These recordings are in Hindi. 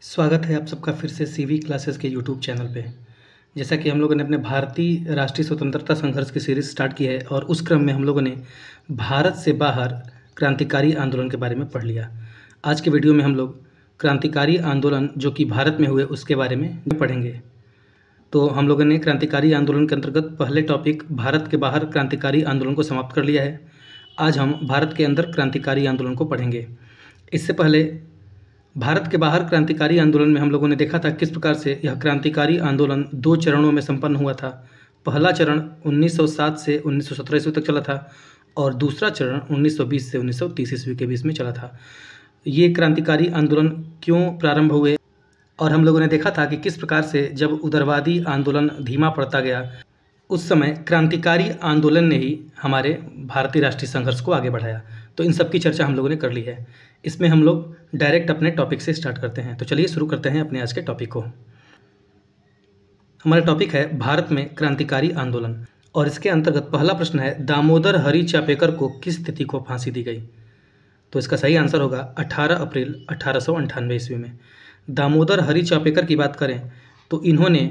स्वागत है आप सबका फिर से सीवी क्लासेस के यूट्यूब चैनल पे। जैसा कि हम लोगों ने अपने भारतीय राष्ट्रीय स्वतंत्रता संघर्ष की सीरीज़ स्टार्ट की है और उस क्रम में हम लोगों ने भारत से बाहर क्रांतिकारी आंदोलन के बारे में पढ़ लिया। आज के वीडियो में हम लोग क्रांतिकारी आंदोलन जो कि भारत में हुए उसके बारे में पढ़ेंगे। तो हम लोगों ने क्रांतिकारी आंदोलन के अंतर्गत पहले टॉपिक भारत के बाहर क्रांतिकारी आंदोलन को समाप्त कर लिया है। आज हम भारत के अंदर क्रांतिकारी आंदोलन को पढ़ेंगे। इससे पहले भारत के बाहर क्रांतिकारी आंदोलन में हम लोगों ने देखा था किस प्रकार से यह क्रांतिकारी आंदोलन 2 चरणों में संपन्न हुआ था। पहला चरण 1907 से 1917 ईस्वी तक चला था और दूसरा चरण 1920 से 1930 ईस्वी के बीच में चला था। ये क्रांतिकारी आंदोलन क्यों प्रारंभ हुए और हम लोगों ने देखा था कि किस प्रकार से जब उदारवादी आंदोलन धीमा पड़ता गया उस समय क्रांतिकारी आंदोलन ने ही हमारे भारतीय राष्ट्रीय संघर्ष को आगे बढ़ाया। तो इन सब की चर्चा हम लोगों ने कर ली है। इसमें हम लोग डायरेक्ट अपने टॉपिक से स्टार्ट करते हैं। तो चलिए शुरू करते हैं अपने आज के टॉपिक को। हमारा टॉपिक है भारत में क्रांतिकारी आंदोलन और इसके अंतर्गत पहला प्रश्न है दामोदर हरि चापेकर को किस तिथि को फांसी दी गई। तो इसका सही आंसर होगा 18 अप्रैल 1898 ईस्वी में। दामोदर हरि चापेकर की बात करें तो इन्होंने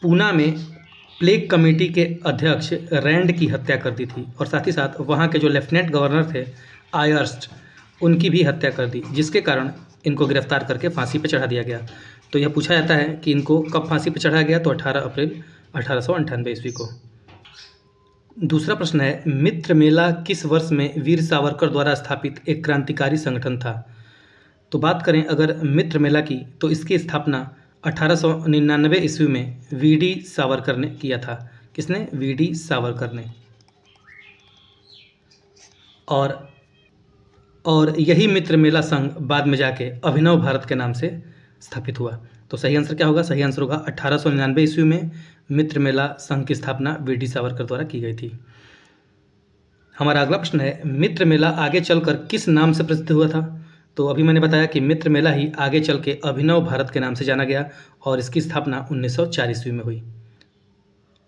पूना में प्लेग कमेटी के अध्यक्ष रैंड की हत्या कर दी थी और साथ ही साथ वहाँ के जो लेफ्टिनेंट गवर्नर थे आयर्स्ट उनकी भी हत्या कर दी, जिसके कारण इनको गिरफ्तार करके फांसी पर चढ़ा दिया गया। तो यह पूछा जाता है कि इनको कब फांसी पर चढ़ाया गया, तो 18 अप्रैल 1898 ईस्वी को। दूसरा प्रश्न है मित्र मेला किस वर्ष में वीर सावरकर द्वारा स्थापित एक क्रांतिकारी संगठन था। तो बात करें अगर मित्र मेला की तो इसकी स्थापना 1899 ईस्वी में वीडी सावरकर ने किया था। किसने? वीडी सावरकर ने। और यही मित्र मेला संघ बाद में जाके अभिनव भारत के नाम से स्थापित हुआ। तो सही आंसर क्या होगा? सही आंसर होगा 1899 ईस्वी में मित्र मेला संघ की स्थापना वीडी सावरकर द्वारा की गई थी। हमारा अगला प्रश्न है मित्र मेला आगे चलकर किस नाम से प्रसिद्ध हुआ था। तो अभी मैंने बताया कि मित्र मेला ही आगे चल के अभिनव भारत के नाम से जाना गया और इसकी स्थापना 1904 ईस्वी में हुई।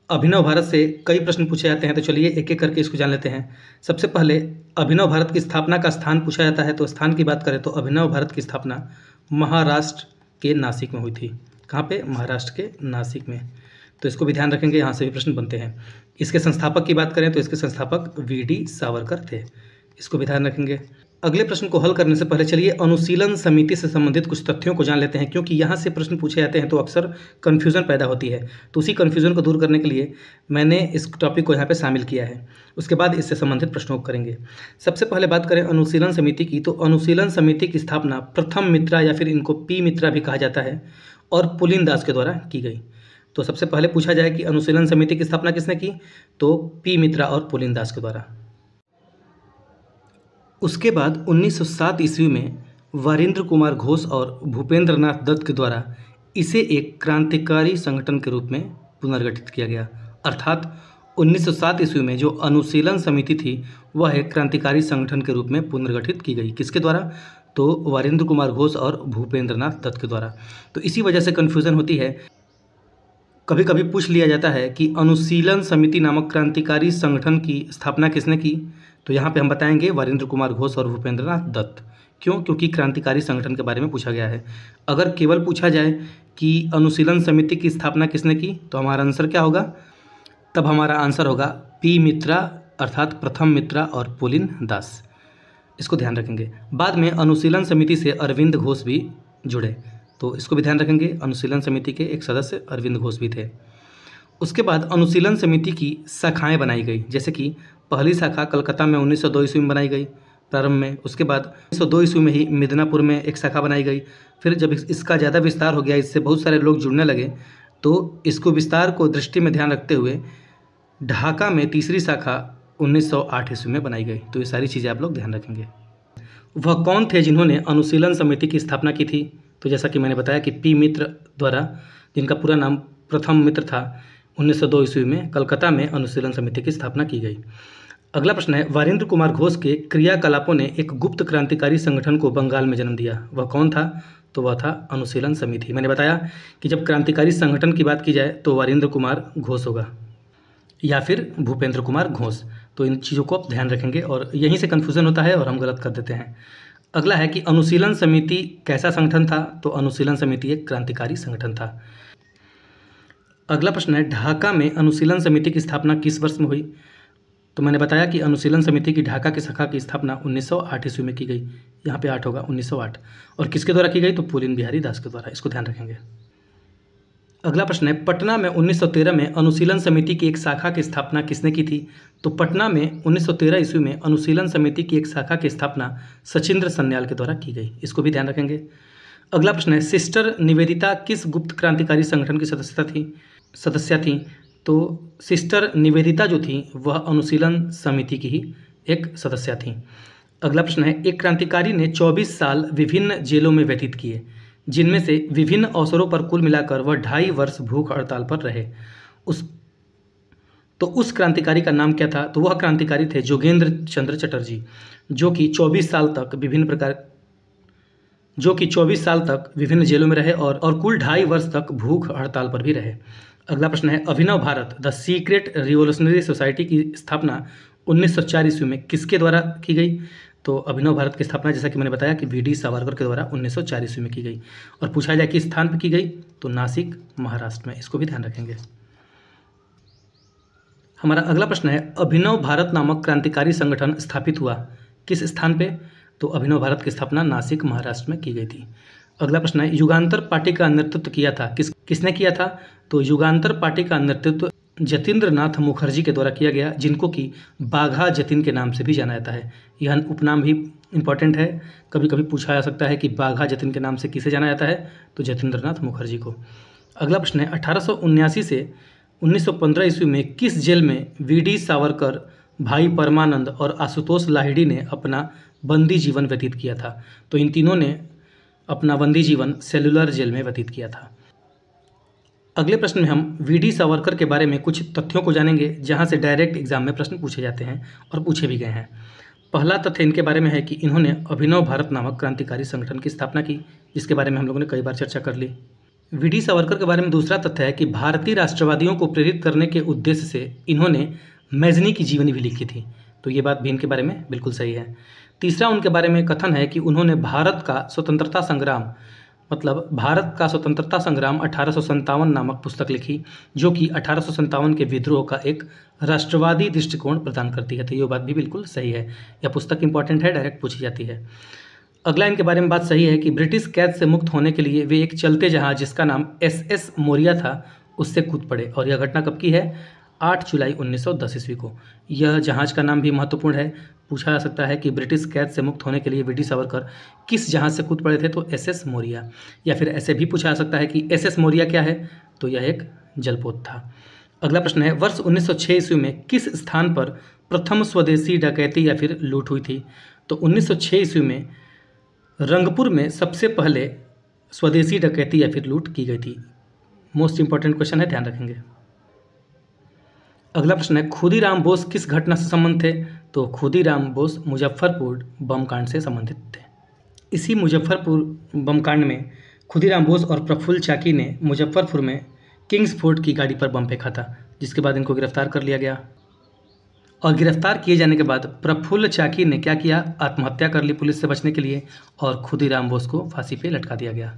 अभिनव भारत से कई प्रश्न पूछे जाते हैं, तो चलिए एक एक करके इसको जान लेते हैं। सबसे पहले अभिनव भारत की स्थापना का स्थान पूछा जाता है, तो स्थान की बात करें तो अभिनव भारत की स्थापना महाराष्ट्र के नासिक में हुई थी। कहाँ पे? महाराष्ट्र के नासिक में। तो इसको भी ध्यान रखेंगे, यहाँ से भी प्रश्न बनते हैं। इसके संस्थापक की बात करें तो इसके संस्थापक वीडी सावरकर थे, इसको भी ध्यान रखेंगे। अगले प्रश्न को हल करने से पहले चलिए अनुशीलन समिति से संबंधित कुछ तथ्यों को जान लेते हैं, क्योंकि यहाँ से प्रश्न पूछे जाते हैं तो अक्सर कन्फ्यूज़न पैदा होती है। तो उसी कन्फ्यूज़न को दूर करने के लिए मैंने इस टॉपिक को यहाँ पे शामिल किया है। उसके बाद इससे संबंधित प्रश्नों को करेंगे। सबसे पहले बात करें अनुशीलन समिति की, तो अनुशीलन समिति की स्थापना प्रथम मित्रा या फिर इनको पी मित्रा भी कहा जाता है और पुलिन दास के द्वारा की गई। तो सबसे पहले पूछा जाए कि अनुशीलन समिति की स्थापना किसने की, तो पी मित्रा और पुलिन दास के द्वारा। उसके बाद 1907 ईस्वी में वारिंद्र कुमार घोष और भूपेंद्र नाथ दत्त के द्वारा इसे एक क्रांतिकारी संगठन के रूप में पुनर्गठित किया गया। अर्थात 1907 ईस्वी में जो अनुशीलन समिति थी वह एक क्रांतिकारी संगठन के रूप में पुनर्गठित की गई। किसके द्वारा? तो वारिंद्र कुमार घोष और भूपेंद्र नाथ दत्त के द्वारा। तो इसी वजह से कन्फ्यूज़न होती है। कभी कभी पूछ लिया जाता है कि अनुशीलन समिति नामक क्रांतिकारी संगठन की स्थापना किसने की, तो यहाँ पे हम बताएंगे वारिंद्र कुमार घोष और भूपेंद्र नाथ दत्त। क्यों? क्योंकि क्रांतिकारी संगठन के बारे में पूछा गया है। अगर केवल पूछा जाए कि अनुशीलन समिति की स्थापना किसने की, तो हमारा आंसर क्या होगा? तब हमारा आंसर होगा पी मित्रा अर्थात प्रथम मित्रा और पुलिन दास। इसको ध्यान रखेंगे। बाद में अनुशीलन समिति से अरविंद घोष भी जुड़े, तो इसको भी ध्यान रखेंगे। अनुशीलन समिति के एक सदस्य अरविंद घोष भी थे। उसके बाद अनुशीलन समिति की शाखाएं बनाई गई, जैसे कि पहली शाखा कलकत्ता में 1902 ईस्वी में बनाई गई प्रारंभ में। उसके बाद 1902 ईस्वी में ही मिदनापुर में एक शाखा बनाई गई। फिर जब इसका ज़्यादा विस्तार हो गया, इससे बहुत सारे लोग जुड़ने लगे, तो इसको विस्तार को दृष्टि में ध्यान रखते हुए ढाका में तीसरी शाखा 1908 ईस्वी में बनाई गई। तो ये सारी चीज़ें आप लोग ध्यान रखेंगे। वह कौन थे जिन्होंने अनुशीलन समिति की स्थापना की थी? तो जैसा कि मैंने बताया कि पी मित्र द्वारा, जिनका पूरा नाम प्रथम मित्र था, 1902 ईस्वी में कलकत्ता में अनुशीलन समिति की स्थापना की गई। अगला प्रश्न है वारिंद्र कुमार घोष के क्रियाकलापों ने एक गुप्त क्रांतिकारी संगठन को बंगाल में जन्म दिया। वह कौन था? तो वह था अनुशीलन समिति। मैंने बताया कि जब क्रांतिकारी संगठन की बात की जाए तो वारिंद्र कुमार घोष होगा या फिर भूपेंद्र कुमार घोष। तो इन चीज़ों को आप ध्यान रखेंगे और यहीं से कन्फ्यूज़न होता है और हम गलत कर देते हैं। अगला है कि अनुशीलन समिति कैसा संगठन था? तो अनुशीलन समिति एक क्रांतिकारी संगठन था। अगला प्रश्न है, ढाका में अनुशीलन समिति की स्थापना किस वर्ष में हुई? तो मैंने बताया कि अनुशीलन समिति की ढाका की शाखा की स्थापना 1908 ईस्वी में की गई। यहाँ पे 8 होगा, 1908। और किसके द्वारा की गई? तो पुलिन बिहारी दास के द्वारा। इसको ध्यान रखेंगे। अगला प्रश्न है, पटना में 1913 में अनुशीलन समिति की एक शाखा की स्थापना किसने की थी? तो पटना में 1913 ईस्वी में अनुशीलन समिति की एक शाखा की स्थापना सचिंद्र सन्याल के द्वारा की गई। इसको भी ध्यान रखेंगे। अगला प्रश्न है, सिस्टर निवेदिता किस गुप्त क्रांतिकारी संगठन की सदस्य थी? तो सिस्टर निवेदिता जो थी वह अनुशीलन समिति की ही एक सदस्य थी। अगला प्रश्न है, एक क्रांतिकारी ने 24 साल विभिन्न जेलों में व्यतीत किए, जिनमें से विभिन्न अवसरों पर कुल मिलाकर वह 2.5 वर्ष भूख हड़ताल पर रहे। उस क्रांतिकारी का नाम क्या था? तो वह क्रांतिकारी थे जोगेंद्र चंद्र चटर्जी, जो कि 24 साल तक विभिन्न जेलों में रहे और कुल 2.5 वर्ष तक भूख हड़ताल पर भी रहे। अगला प्रश्न है, Abhinav Bharat the secret revolutionary society की स्थापना 1904 ईस्वी में किसके द्वारा की गई? तो अभिनव भारत की स्थापना, जैसा कि मैंने बताया, कि वी डी सावरकर के द्वारा 1904 ईस्वी में की गई। और पूछा जाए किस स्थान पर की गई? तो नासिक, महाराष्ट्र में। इसको भी ध्यान रखेंगे। हमारा अगला प्रश्न है, अभिनव भारत नामक क्रांतिकारी संगठन स्थापित हुआ किस स्थान पे? तो अभिनव भारत की स्थापना नासिक, महाराष्ट्र में की गई थी। अगला प्रश्न है, युगांतर पार्टी का नेतृत्व किया था किसने किया था? तो युगांतर पार्टी का नेतृत्व जतीन्द्र नाथ मुखर्जी के द्वारा किया गया, जिनको कि बाघा जतिन के नाम से भी जाना जाता है। यह उपनाम भी इंपॉर्टेंट है, कभी कभी पूछा जा सकता है कि बाघा जतिन के नाम से किसे जाना जाता है? तो जतीन्द्र नाथ मुखर्जी को। अगला प्रश्न है, 1879 से 1915 ईस्वी में किस जेल में वी डी सावरकर, भाई परमानंद और आशुतोष लाहिड़ी ने अपना बंदी जीवन व्यतीत किया था? तो इन तीनों ने अपना बंदी जीवन सेलुलर जेल में व्यतीत किया था। अगले प्रश्न में हम वी डी सावरकर के बारे में कुछ तथ्यों को जानेंगे, जहां से डायरेक्ट एग्जाम में प्रश्न पूछे जाते हैं और पूछे भी गए हैं। पहला तथ्य इनके बारे में है कि इन्होंने अभिनव भारत नामक क्रांतिकारी संगठन की स्थापना की, जिसके बारे में हम लोगों ने कई बार चर्चा कर ली। वी डी सावरकर के बारे में दूसरा तथ्य है कि भारतीय राष्ट्रवादियों को प्रेरित करने के उद्देश्य से इन्होंने मैजनी की जीवनी भी लिखी थी। तो ये बात भी इनके बारे में बिल्कुल सही है। तीसरा उनके बारे में कथन है कि उन्होंने भारत का स्वतंत्रता संग्राम 1857 नामक पुस्तक लिखी, जो कि 1857 के विद्रोह का एक राष्ट्रवादी दृष्टिकोण प्रदान करती है। तो ये बात भी बिल्कुल सही है। यह पुस्तक इंपॉर्टेंट है, डायरेक्ट पूछी जाती है। अगला इनके बारे में बात सही है कि ब्रिटिश कैद से मुक्त होने के लिए वे एक चलते जहाज जिसका नाम SS मोरिया था उससे कूद पड़े। और यह घटना कब की है? 8 जुलाई 1910 ईस्वी को। यह जहाज का नाम भी महत्वपूर्ण है, पूछा जा सकता है कि ब्रिटिश कैद से मुक्त होने के लिए वी डी सावरकर किस जहाज से कूद पड़े थे? तो SS मोरिया। या फिर ऐसे भी पूछा जा सकता है कि SS मोरिया क्या है? तो यह एक जलपोत था। अगला प्रश्न है, वर्ष 1906 ईस्वी में किस स्थान पर प्रथम स्वदेशी डकैती या फिर लूट हुई थी? तो 1906 ईस्वी में रंगपुर में सबसे पहले स्वदेशी डकैती या फिर लूट की गई थी। मोस्ट इंपॉर्टेंट क्वेश्चन है, ध्यान रखेंगे। अगला प्रश्न है, खुदीराम बोस किस घटना से संबंधित थे? तो खुदीराम बोस मुजफ्फरपुर बम कांड से संबंधित थे। इसी मुजफ्फरपुर बम कांड में खुदीराम बोस और प्रफुल्ल चाकी ने मुजफ्फरपुर में किंग्स फोर्ट की गाड़ी पर बम फेंका था, जिसके बाद इनको गिरफ्तार कर लिया गया। और गिरफ्तार किए जाने के बाद प्रफुल्ल चाकी ने क्या किया? आत्महत्या कर ली पुलिस से बचने के लिए, और खुदीराम बोस को फांसी पे लटका दिया गया।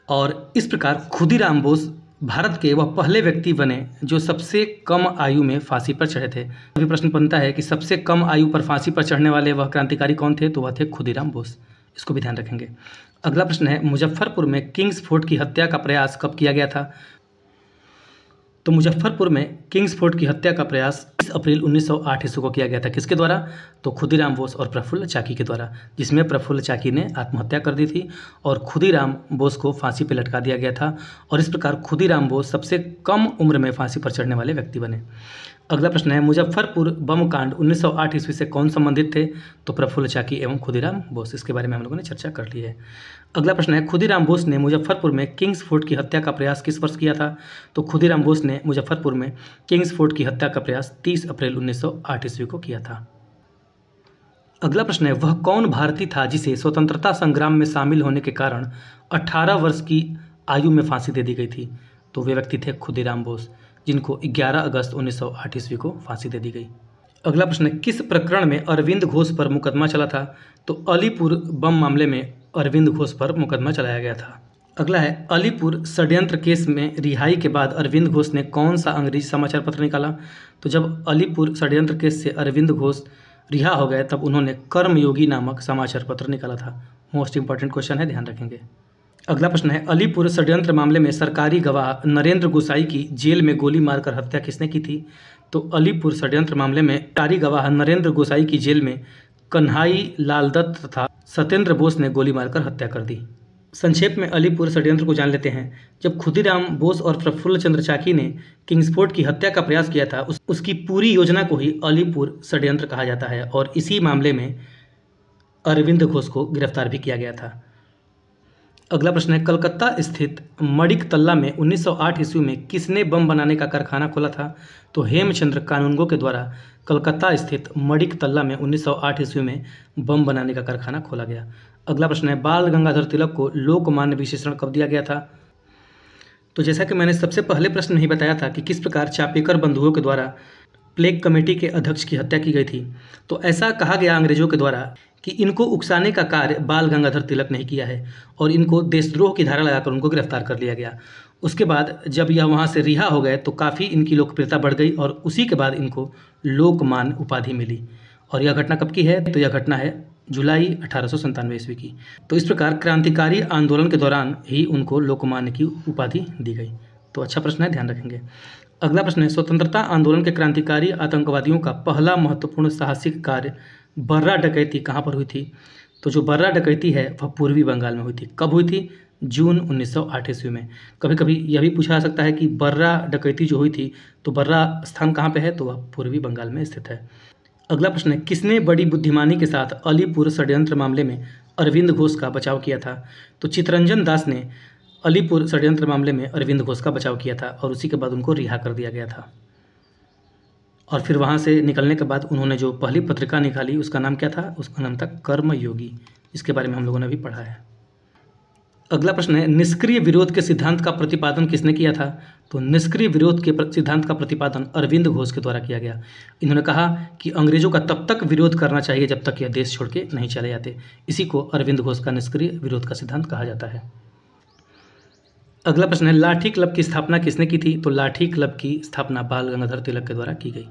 और इस प्रकार खुदीराम बोस भारत के वह पहले व्यक्ति बने जो सबसे कम आयु में फांसी पर चढ़े थे। अभी प्रश्न बनता है कि सबसे कम आयु पर फांसी पर चढ़ने वाले वह क्रांतिकारी कौन थे? तो वह थे खुदीराम बोस। इसको भी ध्यान रखेंगे। अगला प्रश्न है, मुजफ्फरपुर में किंग्स फोर्ट की हत्या का प्रयास कब किया गया था? तो मुजफ्फरपुर में किंग्स फोर्ट की हत्या का प्रयास 30 अप्रैल 1908 ईस्वी को किया गया था। किसके द्वारा? तो खुदीराम बोस और प्रफुल्ल चाकी के द्वारा, जिसमें प्रफुल्ल चाकी ने आत्महत्या कर दी थी और खुदीराम बोस को फांसी पर लटका दिया गया था। और इस प्रकार खुदीराम बोस सबसे कम उम्र में फांसी पर चढ़ने वाले व्यक्ति बने। अगला प्रश्न है, मुजफ्फरपुर बम कांड 1908 ईस्वी से कौन संबंधित थे? तो प्रफुल्ल चाकी एवं खुदीराम बोस। इसके बारे में हम लोगों ने चर्चा कर ली है। अगला प्रश्न है, खुदीराम बोस ने मुजफ्फरपुर में किंग्स फोर्ट की हत्या का प्रयास किस वर्ष किया था? तो खुदीराम बोस ने मुजफ्फरपुर में किंग्स फोर्ट की हत्या का प्रयास 30 अप्रैल 1908 ईस्वी को किया था। अगला प्रश्न है, वह कौन भारतीय था जिसे स्वतंत्रता संग्राम में शामिल होने के कारण 18 वर्ष की आयु में फांसी दे दी गई थी? तो वे व्यक्ति थे खुदीराम बोस, जिनको 11 अगस्त 1908 ईस्वी को फांसी दे दी गई। अगला प्रश्न है, किस प्रकरण में अरविंद घोष पर मुकदमा चला था? तो अलीपुर बम मामले में अरविंद घोष पर मुकदमा चलाया गया था। अगला है, अलीपुर षड्यंत्र केस में रिहाई के बाद अरविंद घोष ने कौन सा अंग्रेजी समाचार पत्र निकाला? तो जब अलीपुर षड्यंत्र केस से अरविंद घोष रिहा हो गए तब उन्होंने कर्मयोगी नामक समाचार पत्र निकाला था। मोस्ट इंपॉर्टेंट क्वेश्चन है, ध्यान रखेंगे। अगला प्रश्न है, अलीपुर षड्यंत्र मामले में सरकारी गवाह नरेंद्र गोसाई की जेल में गोली मारकर हत्या किसने की थी? तो अलीपुर षड्यंत्र मामले में सरकारी गवाह नरेंद्र गोसाई की जेल में कन्हाई लाल दत्त तथा सत्येंद्र बोस ने गोली मारकर हत्या कर दी। संक्षेप में अलीपुर षड्यंत्र को जान लेते हैं। जब खुदीराम बोस और प्रफुल्ल चंद्र चाकी ने किंग्सफोर्ड की हत्या का प्रयास किया था, उसकी पूरी योजना को ही अलीपुर षड्यंत्र कहा जाता है और इसी मामले में अरविंद घोष को गिरफ्तार भी किया गया था। अगला प्रश्न है, कलकत्ता स्थित मणिक तल्ला में 1908 ईस्वी में किसने बम बनाने का कारखाना खोला था? तो हेमचंद्र कानूनगो के द्वारा कलकत्ता स्थित मणिक तल्ला में 1908 ईस्वी में बम बनाने का कारखाना खोला गया। अगला प्रश्न है, बाल गंगाधर तिलक को लोकमान्य विशेषण कब दिया गया था? तो जैसा कि मैंने सबसे पहले प्रश्न में ही बताया था कि किस प्रकार चापेकर बंधुओं के द्वारा प्लेग कमेटी के अध्यक्ष की हत्या की गई थी, तो ऐसा कहा गया अंग्रेजों के द्वारा कि इनको उकसाने का कार्य बाल गंगाधर तिलक ने किया है और इनको देशद्रोह की धारा लगाकर उनको गिरफ्तार कर लिया गया। उसके बाद जब यह वहाँ से रिहा हो गए तो काफ़ी इनकी लोकप्रियता बढ़ गई और उसी के बाद इनको लोकमान्य उपाधि मिली। और यह घटना कब की है? तो यह घटना है जुलाई 1897 ईस्वी की। तो इस प्रकार क्रांतिकारी आंदोलन के दौरान ही उनको लोकमान्य की उपाधि दी गई। तो अच्छा प्रश्न है, ध्यान रखेंगे। अगला प्रश्न है, स्वतंत्रता आंदोलन के क्रांतिकारी आतंकवादियों का पहला महत्वपूर्ण साहसिक कार्य बर्रा डकैती कहाँ पर हुई थी? तो जो बर्रा डकैती है वह पूर्वी बंगाल में हुई थी। कब हुई थी? जून 1908 ईस्वी में। कभी कभी यह भी पूछा जा सकता है कि बर्रा डकैती जो हुई थी तो बर्रा स्थान कहाँ पे है? तो वह पूर्वी बंगाल में स्थित है। अगला प्रश्न है, किसने बड़ी बुद्धिमानी के साथ अलीपुर षड्यंत्र मामले में अरविंद घोष का बचाव किया था? तो चितरंजन दास ने अलीपुर षड्यंत्र मामले में अरविंद घोष का बचाव किया था और उसी के बाद उनको रिहा कर दिया गया था। और फिर वहाँ से निकलने के बाद उन्होंने जो पहली पत्रिका निकाली उसका नाम क्या था? उसका नाम था कर्मयोगी। इसके बारे में हम लोगों ने भी पढ़ा है। अगला प्रश्न है, निष्क्रिय विरोध के सिद्धांत का प्रतिपादन किसने किया था? तो निष्क्रिय विरोध के सिद्धांत का प्रतिपादन अरविंद घोष के द्वारा किया गया। इन्होंने कहा कि अंग्रेजों का तब तक विरोध करना चाहिए जब तक यह देश छोड़ के नहीं चले जाते। इसी को अरविंद घोष का निष्क्रिय विरोध का सिद्धांत कहा जाता है। अगला प्रश्न है, लाठी क्लब की स्थापना किसने की थी? तो लाठी क्लब की स्थापना बाल गंगाधर तिलक के द्वारा की गई।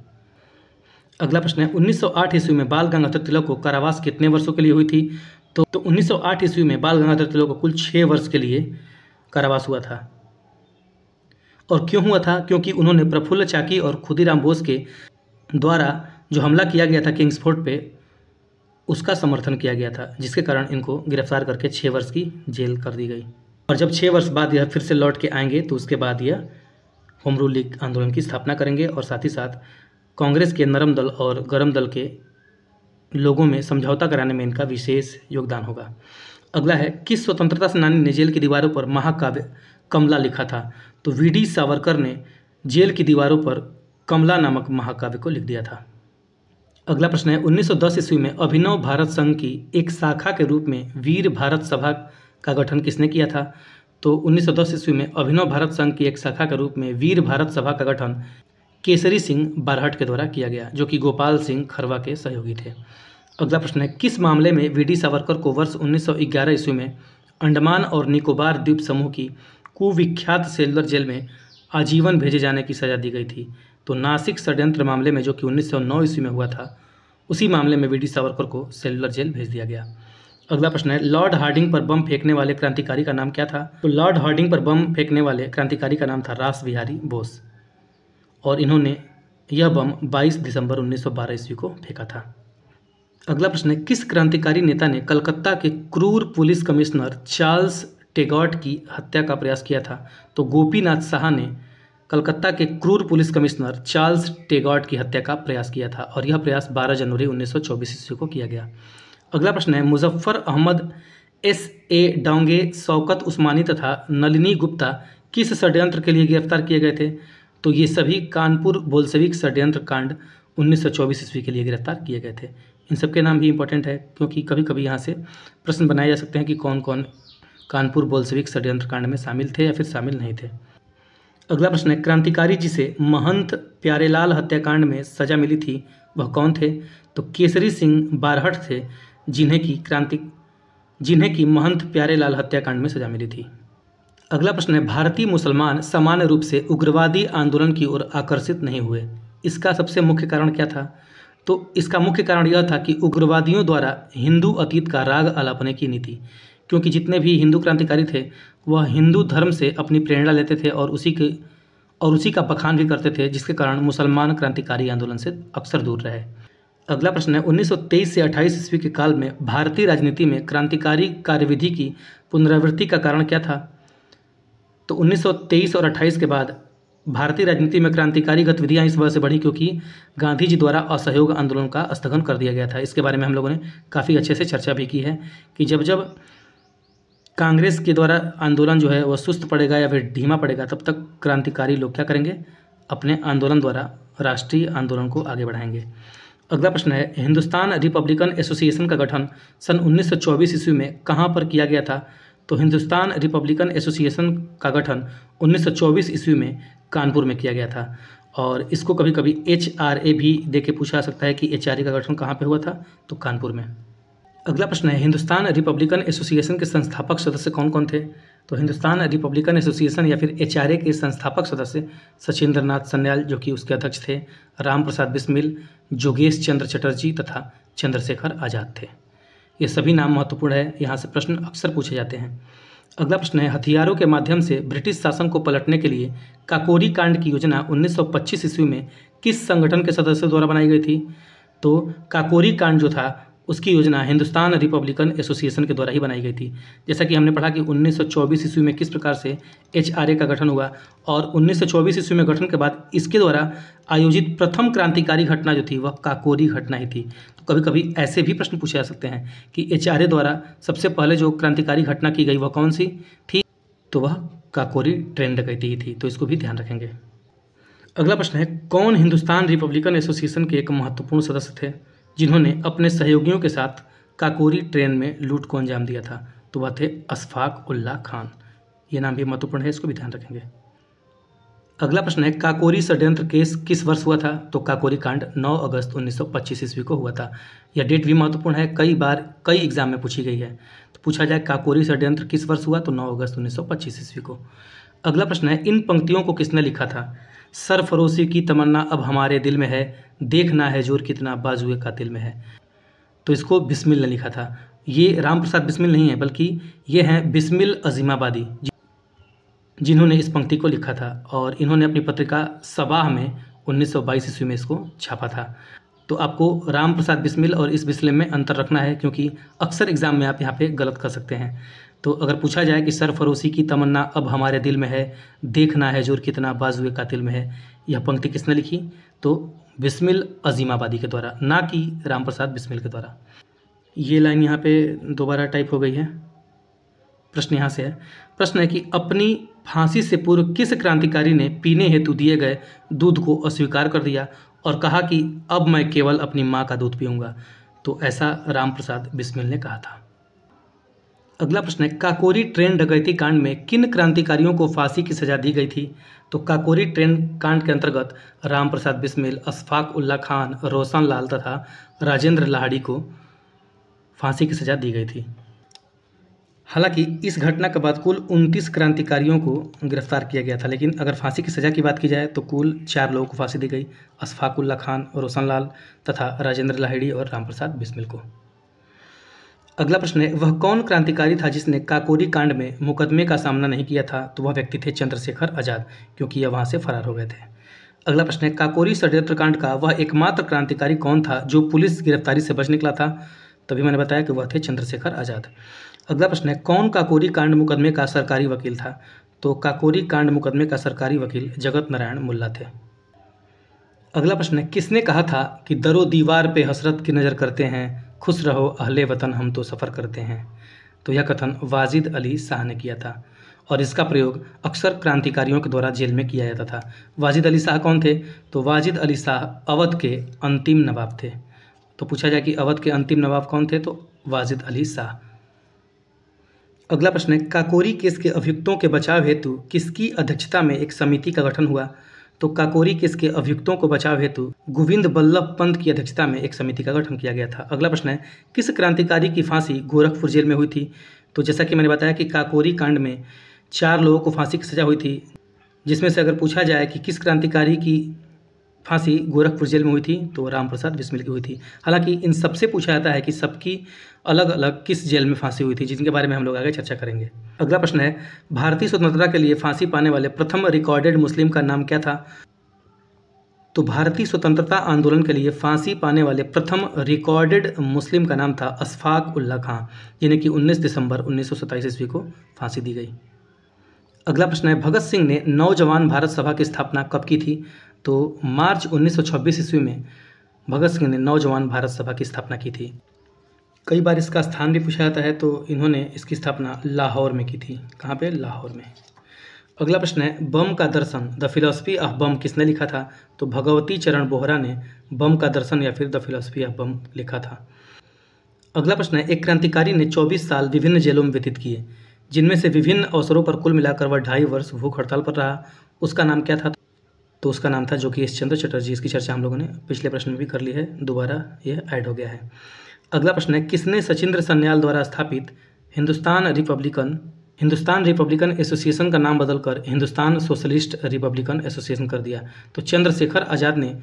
अगला प्रश्न है, 1908 ईस्वी में बाल गंगाधर तिलक को कारावास कितने वर्षों के लिए हुई थी? तो 1908 ईस्वी में बाल गंगाधर तिलक को कुल 6 वर्ष के लिए कारावास हुआ था। और क्यों हुआ था? क्योंकि उन्होंने प्रफुल्ल चाकी और खुदीराम बोस के द्वारा जो हमला किया गया था किंग्सफोर्ड पे, उसका समर्थन किया गया था, जिसके कारण इनको गिरफ्तार करके 6 वर्ष की जेल कर दी गई। और जब 6 वर्ष बाद यह फिर से लौट के आएंगे तो उसके बाद यह होम रूल लीग आंदोलन की स्थापना करेंगे और साथ ही साथ कांग्रेस के नरम दल और गरम दल के लोगों में समझौता कराने में इनका विशेष योगदान होगा। अगला है, किस स्वतंत्रता सेनानी ने जेल की दीवारों पर महाकाव्य कमला लिखा था? तो वीडी सावरकर ने जेल की दीवारों पर कमला नामक महाकाव्य को लिख दिया था। अगला प्रश्न है, 1910 ईस्वी में अभिनव भारत संघ की एक शाखा के रूप में वीर भारत सभा का गठन किसने किया था? तो 1910 ईस्वी में अभिनव भारत संघ की एक शाखा के रूप में वीर भारत सभा का गठन केसरी सिंह बारहट के द्वारा किया गया, जो कि गोपाल सिंह खरवा के सहयोगी थे। अगला प्रश्न है, किस मामले में वीडी सावरकर को वर्ष 1911 ईस्वी में अंडमान और निकोबार द्वीप समूह की कुविख्यात सेलुलर जेल में आजीवन भेजे जाने की सजा दी गई थी? तो नासिक षड्यंत्र मामले में, जो कि 1909 ईस्वी में हुआ था, उसी मामले में वीडी सावरकर को सेलुलर जेल भेज दिया गया। अगला प्रश्न है, लॉर्ड हार्डिंग पर बम फेंकने वाले क्रांतिकारी का नाम क्या था? तो लॉर्ड हार्डिंग पर बम फेंकने वाले क्रांतिकारी का नाम था रास बिहारी बोस और इन्होंने यह बम 22 दिसंबर 1912 ईस्वी को फेंका था। अगला प्रश्न है, किस क्रांतिकारी नेता ने कलकत्ता के क्रूर पुलिस कमिश्नर चार्ल्स टेगॉट की हत्या का प्रयास किया था? तो गोपीनाथ शाह ने कलकत्ता के क्रूर पुलिस कमिश्नर चार्ल्स टेगॉट की हत्या का प्रयास किया था और यह प्रयास 12 जनवरी 1924 ईस्वी को किया गया। अगला प्रश्न है, मुजफ्फर अहमद, S.A. डोंगे, शौकत उस्मानी तथा नलिनी गुप्ता किस षड्यंत्र के लिए गिरफ्तार किए गए थे? तो ये सभी कानपुर बोल्शेविक षड्यंत्र कांड 1924 ईस्वी के लिए गिरफ्तार किए गए थे। इन सबके नाम भी इंपॉर्टेंट है क्योंकि कभी कभी यहाँ से प्रश्न बनाए जा सकते हैं कि कौन कौन कानपुर बोल्शेविक षड्यंत्र कांड में शामिल थे या फिर शामिल नहीं थे। अगला प्रश्न है, क्रांतिकारी जिसे महंत प्यारेलाल हत्याकांड में सजा मिली थी वह कौन थे? तो केसरी सिंह बारहट थे, जिन्हें की महंत प्यारेलाल हत्याकांड में सजा मिली थी। अगला प्रश्न है, भारतीय मुसलमान सामान्य रूप से उग्रवादी आंदोलन की ओर आकर्षित नहीं हुए, इसका सबसे मुख्य कारण क्या था? तो इसका मुख्य कारण यह था कि उग्रवादियों द्वारा हिंदू अतीत का राग आलापने की नीति, क्योंकि जितने भी हिंदू क्रांतिकारी थे वह हिंदू धर्म से अपनी प्रेरणा लेते थे और उसी का बखान भी करते थे, जिसके कारण मुसलमान क्रांतिकारी आंदोलन से अक्सर दूर रहे। अगला प्रश्न है, 1923 से 28 ईस्वी के काल में भारतीय राजनीति में क्रांतिकारी कार्यविधि की पुनरावृत्ति का कारण क्या था? तो 1923 और 28 के बाद भारतीय राजनीति में क्रांतिकारी गतिविधियां इस वजह से बढ़ी क्योंकि गांधी जी द्वारा असहयोग आंदोलन का स्थगन कर दिया गया था। इसके बारे में हम लोगों ने काफ़ी अच्छे से चर्चा भी की है कि जब जब कांग्रेस के द्वारा आंदोलन जो है वह सुस्त पड़ेगा या फिर धीमा पड़ेगा, तब तक क्रांतिकारी लोग क्या करेंगे? अपने आंदोलन द्वारा राष्ट्रीय आंदोलन को आगे बढ़ाएंगे। अगला प्रश्न है, हिंदुस्तान रिपब्लिकन एसोसिएशन का गठन सन 1924 ईस्वी में कहाँ पर किया गया था? तो हिंदुस्तान रिपब्लिकन एसोसिएशन का गठन 1924 ईस्वी में कानपुर में किया गया था। और इसको कभी कभी HRA भी दे के पूछा जा सकता है कि HRA का गठन कहाँ पे हुआ था? तो कानपुर में। अगला प्रश्न है, हिंदुस्तान रिपब्लिकन एसोसिएशन के संस्थापक सदस्य कौन कौन थे? तो हिंदुस्तान रिपब्लिकन एसोसिएशन या फिर HRA के संस्थापक सदस्य सचिंद्र नाथ सन्याल जो कि उसके अध्यक्ष थे, राम प्रसाद बिस्मिल, जोगेश चंद्र चटर्जी तथा चंद्रशेखर आज़ाद थे। ये सभी नाम महत्वपूर्ण है, यहाँ से प्रश्न अक्सर पूछे जाते हैं। अगला प्रश्न है, हथियारों के माध्यम से ब्रिटिश शासन को पलटने के लिए काकोरी कांड की योजना 1925 ईस्वी में किस संगठन के सदस्यों द्वारा बनाई गई थी? तो काकोरी कांड जो था उसकी योजना हिंदुस्तान रिपब्लिकन एसोसिएशन के द्वारा ही बनाई गई थी। जैसा कि हमने पढ़ा कि 1924 ईस्वी में किस प्रकार से HRA का गठन हुआ और 1924 ईस्वी में गठन के बाद इसके द्वारा आयोजित प्रथम क्रांतिकारी घटना जो थी वह काकोरी घटना ही थी। तो कभी कभी ऐसे भी प्रश्न पूछे जा सकते हैं कि HRA द्वारा सबसे पहले जो क्रांतिकारी घटना की गई वह कौन सी थी? तो वह काकोरी ट्रेन डकैती ही थी। तो इसको भी ध्यान रखेंगे। अगला प्रश्न है, कौन हिंदुस्तान रिपब्लिकन एसोसिएशन के एक महत्वपूर्ण सदस्य थे जिन्होंने अपने सहयोगियों के साथ काकोरी ट्रेन में लूट को अंजाम दिया था? तो वह थे अशफाक उल्लाह खान। ये नाम भी महत्वपूर्ण है, इसको भी ध्यान रखेंगे। अगला प्रश्न है, काकोरी षड्यंत्र केस किस वर्ष हुआ था? तो काकोरी कांड 9 अगस्त 1925 ईस्वी को हुआ था। यह डेट भी महत्वपूर्ण है, कई एग्जाम में पूछी गई है। तो पूछा जाए काकोरी षड्यंत्र किस वर्ष हुआ? तो 9 अगस्त 1925 ईस्वी को। अगला प्रश्न है, इन पंक्तियों को किसने लिखा था? सरफरोशी की तमन्ना अब हमारे दिल में है, देखना है जोर कितना बाजुए कातिल में है। तो इसको बिस्मिल ने लिखा था। ये राम प्रसाद बिस्मिल नहीं है बल्कि ये हैं बिस्मिल अजीमाबादी जिन्होंने इस पंक्ति को लिखा था और इन्होंने अपनी पत्रिका सबाह में 1922 ईस्वी में इसको छापा था। तो आपको राम प्रसाद बिस्मिल और इस बिस्मिल में अंतर रखना है क्योंकि अक्सर एग्जाम में आप यहाँ पे गलत कर सकते हैं। तो अगर पूछा जाए कि सरफरोशी की तमन्ना अब हमारे दिल में है, देखना है जोर कितना बाजुए कातिल में है, यह पंक्ति किसने लिखी? तो बिस्मिल अजीमाबादी के द्वारा, ना कि राम प्रसाद बिस्मिल के द्वारा। ये लाइन यहाँ पे दोबारा टाइप हो गई है। प्रश्न यहाँ से है, प्रश्न है कि अपनी फांसी से पूर्व किस क्रांतिकारी ने पीने हेतु दिए गए दूध को अस्वीकार कर दिया और कहा कि अब मैं केवल अपनी माँ का दूध पीऊँगा? तो ऐसा राम प्रसाद बिस्मिल ने कहा था। अगला प्रश्न है, काकोरी ट्रेन डकैती कांड में किन क्रांतिकारियों को फांसी की सजा दी गई थी? तो काकोरी ट्रेन कांड के अंतर्गत राम प्रसाद बिस्मिल, अशफाक उल्लाह खान, रोशन लाल तथा राजेंद्र लाहिड़ी को फांसी की सजा दी गई थी। हालांकि इस घटना के बाद कुल 29 क्रांतिकारियों को गिरफ्तार किया गया था, लेकिन अगर फांसी की सज़ा की बात की जाए तो कुल 4 लोगों को फांसी दी गई, अशफाक उल्लाह खान, रोशन लाल तथा राजेंद्र लाहिड़ी और राम प्रसाद बिस्मिल को। अगला प्रश्न है, वह कौन क्रांतिकारी था जिसने काकोरी कांड में मुकदमे का सामना नहीं किया था? तो वह व्यक्ति थे चंद्रशेखर आज़ाद, क्योंकि यह वहाँ से फरार हो गए थे। अगला प्रश्न है, काकोरी षड्यंत्र कांड का वह एकमात्र क्रांतिकारी कौन था जो पुलिस गिरफ्तारी से बच निकला था? तभी मैंने बताया कि वह थे चंद्रशेखर आज़ाद। अगला प्रश्न है, कौन काकोरी कांड मुकदमे का सरकारी वकील था? तो काकोरी कांड मुकदमे का सरकारी वकील जगत नारायण मुल्ला थे। अगला प्रश्न है, किसने कहा था कि दरो दीवार पे हसरत की नज़र करते हैं, खुश रहो अहले वतन हम तो सफ़र करते हैं? तो यह कथन वाजिद अली शाह ने किया था और इसका प्रयोग अक्सर क्रांतिकारियों के द्वारा जेल में किया जाता था। वाजिद अली शाह कौन थे? तो वाजिद अली शाह अवध के अंतिम नवाब थे। तो पूछा जाए कि अवध के अंतिम नवाब कौन थे? तो वाजिद अली शाह। अगला प्रश्न है, काकोरी केस के अभियुक्तों के बचाव हेतु किसकी अध्यक्षता में एक समिति का गठन हुआ? तो काकोरी केस के अभियुक्तों को बचाव हेतु गोविंद बल्लभ पंत की अध्यक्षता में एक समिति का गठन किया गया था। अगला प्रश्न है, किस क्रांतिकारी की फांसी गोरखपुर जेल में हुई थी? तो जैसा कि मैंने बताया कि काकोरी कांड में 4 लोगों को फांसी की सजा हुई थी, जिसमें से अगर पूछा जाए कि किस क्रांतिकारी की फांसी गोरखपुर जेल में हुई थी, तो राम प्रसाद बिस्मिल की हुई थी। हालांकि इन सबसे पूछा जाता है कि सबकी अलग अलग किस जेल में फांसी हुई थी, जिनके बारे में हम लोग आगे चर्चा करेंगे। अगला प्रश्न है, भारतीय स्वतंत्रता के लिए फांसी पाने वाले प्रथम रिकॉर्डेड मुस्लिम का नाम क्या था? तो भारतीय स्वतंत्रता आंदोलन के लिए फांसी पाने वाले प्रथम रिकॉर्डेड मुस्लिम का नाम था अशफाक उल्लाह खां, जिन्हें कि 19 दिसंबर 1927 ईस्वी को फांसी दी गई। अगला प्रश्न है, भगत सिंह ने नौजवान भारत सभा की स्थापना कब की थी? तो मार्च 1926 ईस्वी में भगत सिंह ने नौजवान भारत सभा की स्थापना की थी। कई बार इसका स्थान भी पूछा जाता है, तो इन्होंने इसकी स्थापना लाहौर में की थी। कहाँ पे? लाहौर में। अगला प्रश्न है, बम का दर्शन द फिलॉसफी ऑफ बम किसने लिखा था? तो भगवती चरण बोहरा ने बम का दर्शन या फिर द फिलॉसफी ऑफ बम लिखा था। अगला प्रश्न है, एक क्रांतिकारी ने 24 साल विभिन्न जेलों में व्यतीत किए, जिनमें से विभिन्न अवसरों पर कुल मिलाकर वह 2.5 वर्ष भूख हड़ताल पर रहा। उसका नाम क्या था? तो उसका नाम था जोगेश चंद्र चटर्जी। इसकी चर्चा हम लोगों ने पिछले प्रश्न में भी कर ली है, दोबारा यह ऐड हो गया है। अगला प्रश्न है, किसने सचिंद्र सन्याल द्वारा स्थापित हिंदुस्तान रिपब्लिकन एसोसिएशन का नाम बदलकर हिंदुस्तान सोशलिस्ट रिपब्लिकन एसोसिएशन कर दिया? तो चंद्रशेखर आज़ाद ने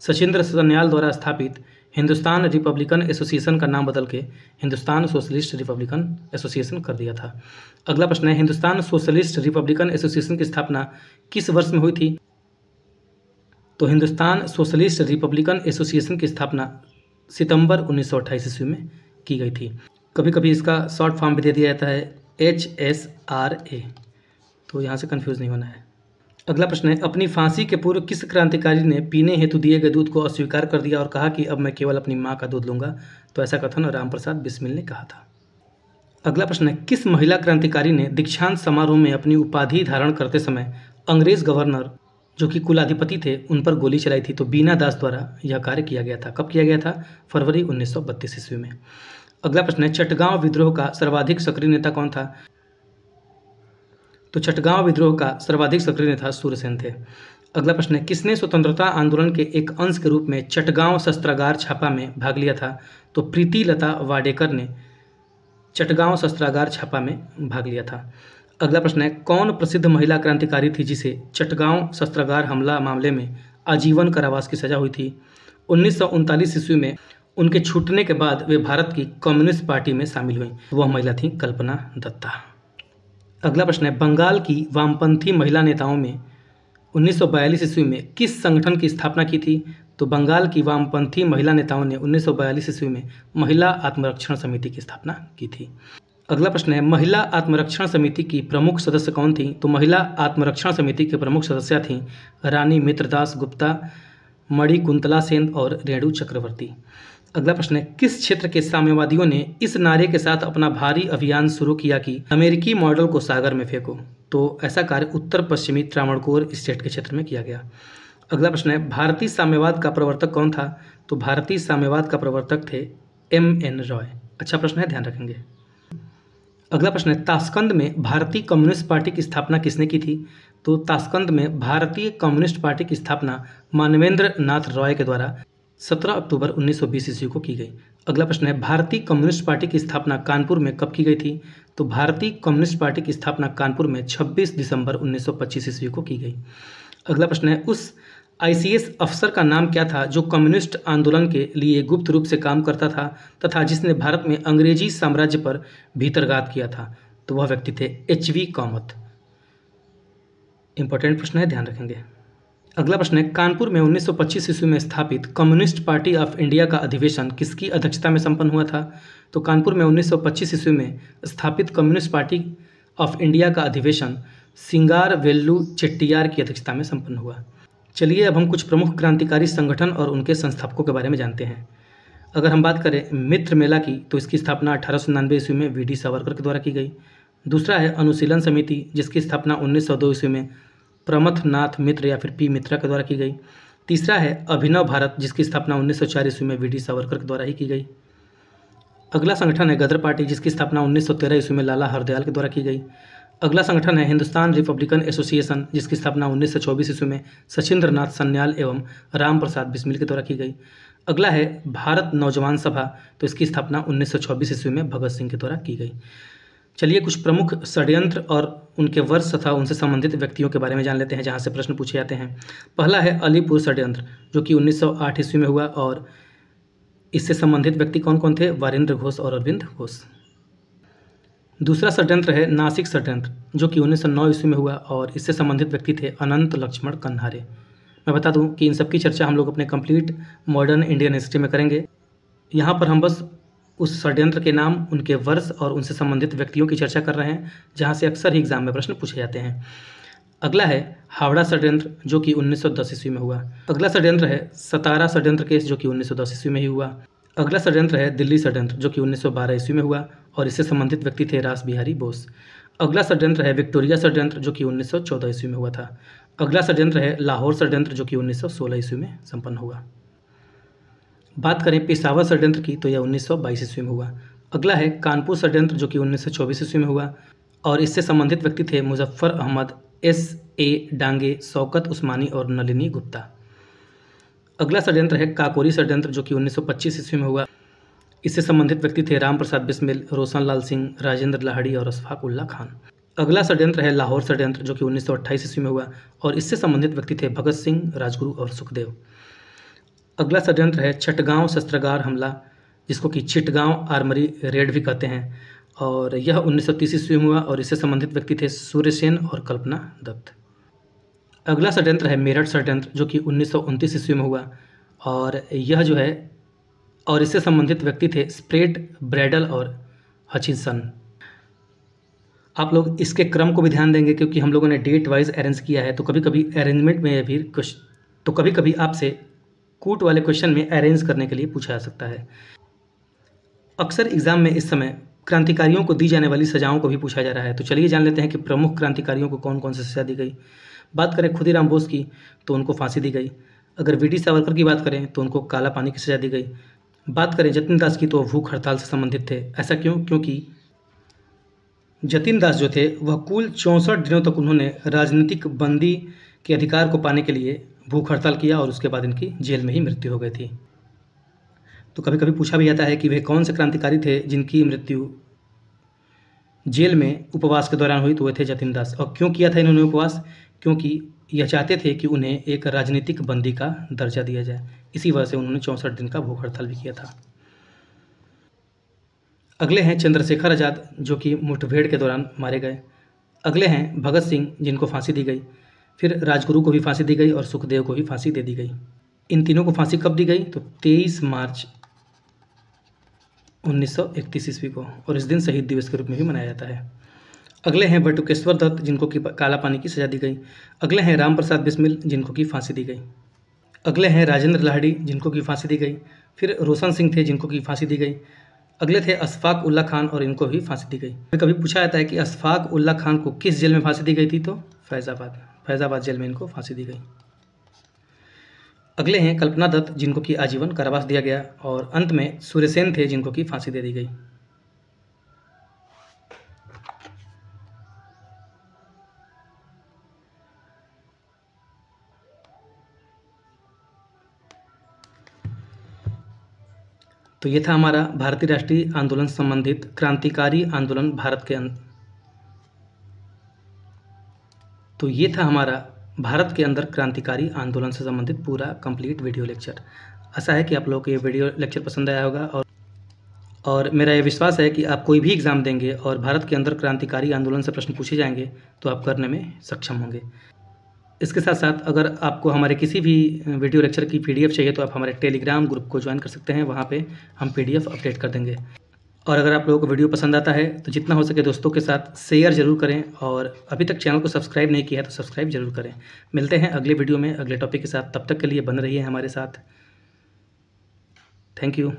सचिंद्र सन्याल द्वारा स्थापित हिंदुस्तान रिपब्लिकन एसोसिएशन का नाम बदल के हिंदुस्तान सोशलिस्ट रिपब्लिकन एसोसिएशन कर दिया था। अगला प्रश्न है, हिंदुस्तान सोशलिस्ट रिपब्लिकन एसोसिएशन की स्थापना किस वर्ष में हुई थी? तो हिंदुस्तान सोशलिस्ट रिपब्लिकन एसोसिएशन की स्थापना सितंबर 1928 ईस्वी में की गई थी। कभी कभी इसका शॉर्ट फॉर्म भी दे दिया जाता है HSRA, तो यहाँ से कंफ्यूज नहीं होना है। अगला प्रश्न है, अपनी फांसी के पूर्व किस क्रांतिकारी ने पीने हेतु दिए गए दूध को अस्वीकार कर दिया और कहा कि अब मैं केवल अपनी माँ का दूध लूंगा? तो ऐसा कथन राम प्रसाद बिस्मिल ने कहा था। अगला प्रश्न है, किस महिला क्रांतिकारी ने दीक्षांत समारोह में अपनी उपाधि धारण करते समय अंग्रेज गवर्नर जो कि कुलाधिपति थे उन पर गोली चलाई थी? तो बीना दास द्वारा यह कार्य किया गया था। कब किया गया था? फरवरी 1932 ईस्वी में। अगला प्रश्न है, चटगांव विद्रोह का सर्वाधिक सक्रिय नेता कौन था? तो चटगांव विद्रोह का सर्वाधिक सक्रिय नेता सूरसेन थे। अगला प्रश्न है, किसने स्वतंत्रता आंदोलन के एक अंश के रूप में चटगांव शस्त्रागार छापा में भाग लिया था? तो प्रीति लता वाडेकर ने चटगांव शस्त्रागार छापा में भाग लिया था। अगला प्रश्न है, कौन प्रसिद्ध महिला क्रांतिकारी थी जिसे चटगांव शस्त्रागार हमला मामले में आजीवन कारावास की सजा हुई थी? 1939 ईस्वी में उनके छूटने के बाद वे भारत की कम्युनिस्ट पार्टी में शामिल हुई। वह महिला थी कल्पना दत्ता। अगला प्रश्न है, बंगाल की वामपंथी महिला नेताओं में 1942 ईस्वी में किस संगठन की स्थापना की थी? तो बंगाल की वामपंथी महिला नेताओं ने 1942 ईस्वी में महिला आत्मरक्षण समिति की स्थापना की थी। अगला प्रश्न है, महिला आत्मरक्षण समिति की प्रमुख सदस्य कौन थी? तो महिला आत्मरक्षण समिति के प्रमुख सदस्य थीं रानी मित्रदास गुप्ता, मणिकुंतला सेन और रेणु चक्रवर्ती। अगला प्रश्न है, किस क्षेत्र के साम्यवादियों ने इस नारे के साथ अपना भारी अभियान शुरू किया कि अमेरिकी मॉडल को सागर में फेंको? तो ऐसा कार्य उत्तर पश्चिमी त्रावणकोर स्टेट के क्षेत्र में किया गया। अगला प्रश्न है, भारतीय साम्यवाद का प्रवर्तक कौन था? तो भारतीय साम्यवाद का प्रवर्तक थे M.N. रॉय। अच्छा प्रश्न है, ध्यान रखेंगे। अगला प्रश्न है, ताशकंद में भारतीय कम्युनिस्ट पार्टी की स्थापना किसने की थी? तो ताशकंद में भारतीय कम्युनिस्ट पार्टी की स्थापना मानवेंद्र नाथ रॉय के द्वारा 17 अक्टूबर 1920 ईस्वी को की गई। अगला प्रश्न है, भारतीय कम्युनिस्ट पार्टी की स्थापना कानपुर में कब की गई थी? तो भारतीय कम्युनिस्ट पार्टी की स्थापना कानपुर में 26 दिसंबर 1925 ईस्वी को की गई। अगला प्रश्न है, उस ICS अफसर का नाम क्या था जो कम्युनिस्ट आंदोलन के लिए गुप्त रूप से काम करता था तथा जिसने भारत में अंग्रेजी साम्राज्य पर भीतरघात किया था? तो वह व्यक्ति थे HV कामत। इंपॉर्टेंट प्रश्न है, ध्यान रखेंगे। अगला प्रश्न है, कानपुर में 1925 ईस्वी में स्थापित कम्युनिस्ट पार्टी ऑफ इंडिया का अधिवेशन किसकी अध्यक्षता में संपन्न हुआ था? तो कानपुर में 1925 ईस्वी में स्थापित कम्युनिस्ट पार्टी ऑफ इंडिया का अधिवेशन सिंगार वेल्लू चेट्टियार की अध्यक्षता में संपन्न हुआ। चलिए अब हम कुछ प्रमुख क्रांतिकारी संगठन और उनके संस्थापकों के बारे में जानते हैं। अगर हम बात करें मित्र मेला की, तो इसकी स्थापना 1899 ईस्वी में VD सावरकर के द्वारा की गई। दूसरा है अनुशीलन समिति, जिसकी स्थापना 1902 ईस्वी में प्रमथ नाथ मित्र या फिर P मित्रा के द्वारा की गई। तीसरा है अभिनव भारत, जिसकी स्थापना 1904 ईस्वी में VD सावरकर के द्वारा ही की गई। अगला संगठन है गदर पार्टी, जिसकी स्थापना 1913 ईस्वी में लाला हरदयाल के द्वारा की गई। अगला संगठन है हिंदुस्तान रिपब्लिकन एसोसिएशन, जिसकी स्थापना 1924 ईस्वी में सचिंद्र नाथ सन्याल एवं राम प्रसाद बिस्मिल के द्वारा की गई। अगला है भारत नौजवान सभा, तो इसकी स्थापना 1924 ईस्वी में भगत सिंह के द्वारा की गई। चलिए कुछ प्रमुख षड्यंत्र और उनके वर्ष तथा उनसे संबंधित व्यक्तियों के बारे में जान लेते हैं, जहाँ से प्रश्न पूछे जाते हैं। पहला है अलीपुर षड्यंत्र, जो कि 1908 ईस्वी में हुआ, और इससे संबंधित व्यक्ति कौन कौन थे? वारिंद्र घोष और अरविंद घोष। दूसरा षड्यंत्र है नासिक षड्यंत्र, जो कि 1909 ईस्वी में हुआ, और इससे संबंधित व्यक्ति थे अनंत लक्ष्मण कन्हारे। मैं बता दूं कि इन सब की चर्चा हम लोग अपने कंप्लीट मॉडर्न इंडियन हिस्ट्री में करेंगे। यहाँ पर हम बस उस षड्यंत्र के नाम, उनके वर्ष और उनसे संबंधित व्यक्तियों की चर्चा कर रहे हैं, जहाँ से अक्सर ही एग्जाम में प्रश्न पूछे जाते हैं। अगला है हावड़ा षड्यंत्र, जो कि 1910 ईस्वी में हुआ। अगला षड्यंत्र है सतारा षड्यंत्र केस, जो कि 1910 ईस्वी में ही हुआ। अगला षड्यंत्र है दिल्ली षड्यंत्र, जो कि 1912 ईस्वी में हुआ, और इससे संबंधित व्यक्ति थे रास बिहारी बोस। अगला षड्यंत्र है विक्टोरिया षड्यंत्र, जो कि 1914 ईस्वी में हुआ था। अगला षड्यंत्र है लाहौर षड्यंत्र, जो कि 1916 ईस्वी में संपन्न हुआ। बात करें पेशावर षड्यंत्र की, तो यह 1922 ईस्वी में हुआ। अगला है कानपुर षड्यंत्र, जो कि 1924 ईस्वी में हुआ, और इससे संबंधित व्यक्ति थे मुजफ्फर अहमद, S.A. डांगे, शौकत उस्मानी और नलिनी गुप्ता। अगला षड्यंत्र है काकोरी षड्यंत्र, जो कि 1925 ईस्वी में हुआ। इससे संबंधित व्यक्ति थे राम प्रसाद बिस्मिल, रोशन लाल सिंह, राजेंद्र लाहड़ी और अशफाक उल्ला खान। अगला षड्यंत्र है लाहौर षड्यंत्र, जो कि 1928 ईस्वी में हुआ, और इससे संबंधित व्यक्ति थे भगत सिंह, राजगुरु और सुखदेव। अगला षड्यंत्र है छठगांव शस्त्रागार हमला, जिसको कि चिटगांव आर्मरी रेड भी कहते हैं, और यह 1930 ईस्वी में हुआ, और इससे संबंधित व्यक्ति थे सूर्यसेन और कल्पना दत्त। अगला षड्यंत्र है मेरठ षड्यंत्र, जो कि 1929 ईस्वी में हुआ, और यह जो है, और इससे संबंधित व्यक्ति थे स्प्रेड, ब्रैडल और हचिनसन। आप लोग इसके क्रम को भी ध्यान देंगे, क्योंकि हम लोगों ने डेट वाइज अरेंज किया है, तो कभी कभी अरेंजमेंट में भी कभी कभी आपसे कूट वाले क्वेश्चन में अरेंज करने के लिए पूछा जा सकता है। अक्सर एग्जाम में इस समय क्रांतिकारियों को दी जाने वाली सजाओं को भी पूछा जा रहा है, तो चलिए जान लेते हैं कि प्रमुख क्रांतिकारियों को कौन कौन सी सजा दी गई। बात करें खुदीराम बोस की, तो उनको फांसी दी गई। अगर वी डी सावरकर की बात करें, तो उनको काला पानी की सजा दी गई। बात करें जतिन दास की, तो भूख हड़ताल से संबंधित थे। ऐसा क्यों? क्योंकि जतिन दास जो थे वह कुल 64 दिनों तक उन्होंने राजनीतिक बंदी के अधिकार को पाने के लिए भूख हड़ताल किया, और उसके बाद इनकी जेल में ही मृत्यु हो गई थी। तो कभी कभी पूछा भी जाता है कि वे कौन से क्रांतिकारी थे जिनकी मृत्यु जेल में उपवास के दौरान हुई, तो वे थे जतिन दास। और क्यों किया था इन्होंने उपवास? क्योंकि यह चाहते थे कि उन्हें एक राजनीतिक बंदी का दर्जा दिया जाए। इसी वजह से उन्होंने 64 दिन का भूख हड़ताल भी किया था। अगले हैं चंद्रशेखर आज़ाद, जो कि मुठभेड़ के दौरान मारे गए। अगले हैं भगत सिंह, जिनको फांसी दी गई। फिर राजगुरु को भी फांसी दी गई, और सुखदेव को भी फांसी दे दी गई। इन तीनों को फांसी कब दी गई? तो 23 मार्च 1931 ईस्वी को, और इस दिन शहीद दिवस के रूप में भी मनाया जाता है। अगले हैं बटुकेश्वर दत्त, जिनको कि काला पानी की सजा दी गई। अगले हैं राम प्रसाद बिस्मिल, जिनको कि फांसी दी गई। अगले हैं राजेंद्र लाहड़ी, जिनको कि फांसी दी गई। फिर रोशन सिंह थे, जिनको कि फांसी दी गई। अगले थे अशफाक उल्ला खान, और इनको भी फांसी दी गई। कभी पूछा जाता है कि अशफाक उल्ला खान को किस जेल में फांसी दी गई थी, तो फैज़ाबाद जेल में इनको फांसी दी गई। अगले हैं कल्पना दत्त, जिनको कि आजीवन कारावास दिया गया, और अंत में सूर्यसेन थे, जिनको कि फांसी दे दी गई। तो ये था हमारा भारतीय राष्ट्रीय आंदोलन संबंधित क्रांतिकारी आंदोलन भारत के तो ये था हमारा भारत के अंदर क्रांतिकारी आंदोलन से संबंधित पूरा कंप्लीट वीडियो लेक्चर। आशा है कि आप लोगों को ये वीडियो लेक्चर पसंद आया होगा, और मेरा ये विश्वास है कि आप कोई भी एग्ज़ाम देंगे और भारत के अंदर क्रांतिकारी आंदोलन से प्रश्न पूछे जाएंगे तो आप करने में सक्षम होंगे। इसके साथ साथ अगर आपको हमारे किसी भी वीडियो लेक्चर की PDF चाहिए तो आप हमारे टेलीग्राम ग्रुप को ज्वाइन कर सकते हैं, वहाँ पे हम PDF अपडेट कर देंगे। और अगर आप लोगों को वीडियो पसंद आता है तो जितना हो सके दोस्तों के साथ शेयर ज़रूर करें, और अभी तक चैनल को सब्सक्राइब नहीं किया है तो सब्सक्राइब ज़रूर करें। मिलते हैं अगले वीडियो में अगले टॉपिक के साथ, तब तक के लिए बने रहिए हमारे साथ। Thank you.